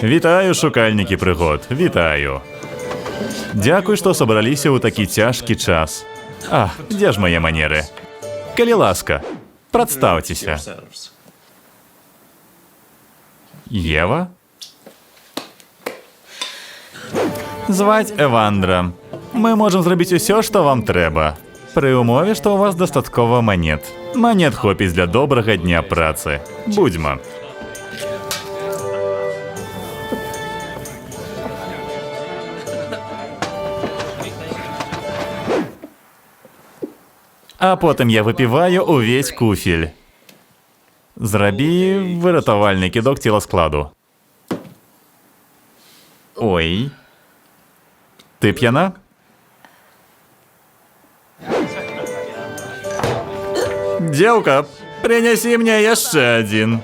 Вітаю, шукальнікі пригод. Вітаю. Дякую, што сабраліся ў такі цяжкі час. А, дзе ж мае манеры? Калі ласка, прадстаўцеся. Ева? Зваць Эвандра. Мы можам зрабіць усё, што вам трэба. Пры умове, што ў вас дастаткова манет. Манет хопіць для добрага дня працы. Будзьма. А потым я выпіваю увесь куфель. Зрабі выратавальны кідок целаскладу. Ой. Ты п'яна? Дзеўка, прынясі мне яшчэ адзін.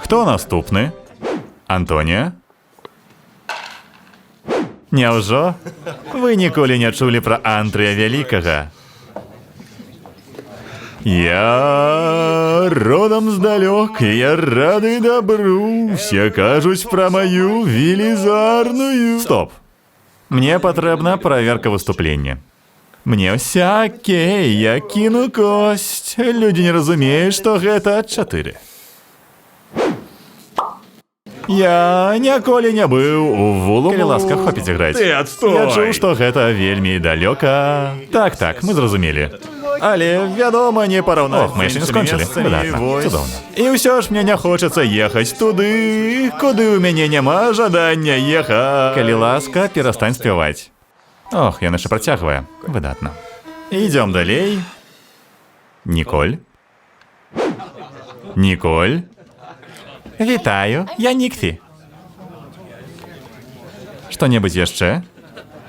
Хто наступны? Антонія? Няўжо? Вы ніколі не чулі пра Андрыя Вялікага? Я родам здалёк, я рады добру, все кажуць пра маю велізарную... Стоп! Мне патрэбна праверка выступлення. Мне всяке, я кіну косць. Людзі не разумеюць, што гэта 4. Я ніколі не быў у вулу. Калі ласка, хопіць іграць. Ты адстой! Я чуў, што гэта вельмі далёка. Так, мы зразумелі. Але, вядома, не параўнаць. Ох, мы яшчэ не скончылі. Выдатна, цудоўна. І ўсё ж мне не хочацца ехаць туды, куды ў мяне няма жадання ехаць. Калі ласка, перастань спяваць. Ох, яна яшчэ працягвае. Выдатна. Ідём далей. Ніколь. Ніколь. Вітаю, я Нікфі. Што-небудзь яшчэ?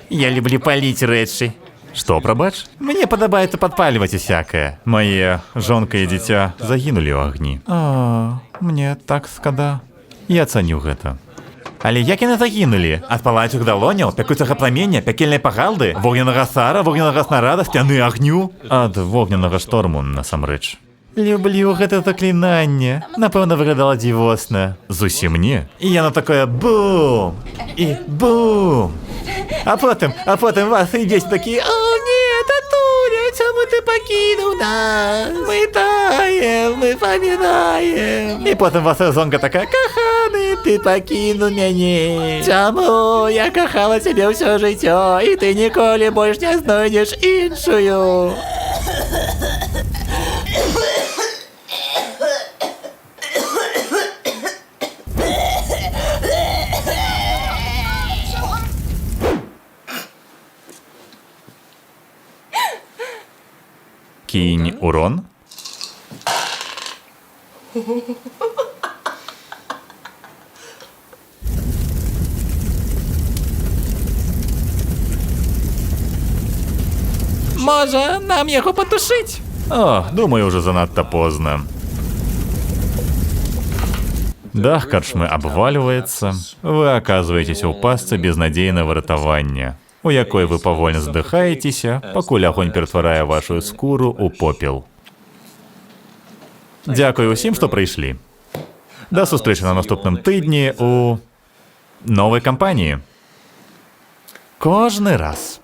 Я люблю паліць рэчы. Што, прабач? Мне падабаецца падпальваць усякае. Мае жонка і дзіця загінулі ў агні. О, мне так шкада. Я цаню гэта. Але як яны загінулі? Ад палаючых далоняў, пякучага пламення, пякельнай пагалды, вогненнага сара, вогненага снарада, сцяны агню? Ад вогненнага шторму, насамрэч. Люблю гэта заклінанне. Напэўна, выглядала дзівосна. Зусім не. І яно такое бум! І бум! А потым вас ідзець такі: «О, не, татуля, чаму ты пакінуў нас? Мы таем, мы памінаем». І потым вас зонка такая: «Каханы, ты пакінуў мяне. Чаму? Я кахала цябе ўсё жыццё, і ты ніколі больш не знойдзеш іншую». Кинь урон. Можа, нам яго патушыць? О, думаю, уже занадта позна. Дах карчмы абвальваецца. Вы аказваецеся ў пастцы безнадзейнага выратавання, у якой вы павольна здыхаецеся, пакуль агонь ператварае вашу скуру ў попел. Дзякую ўсім, што прыйшлі. Да сустрэчы на наступным тыдні у новай кампаніі. Кожны раз.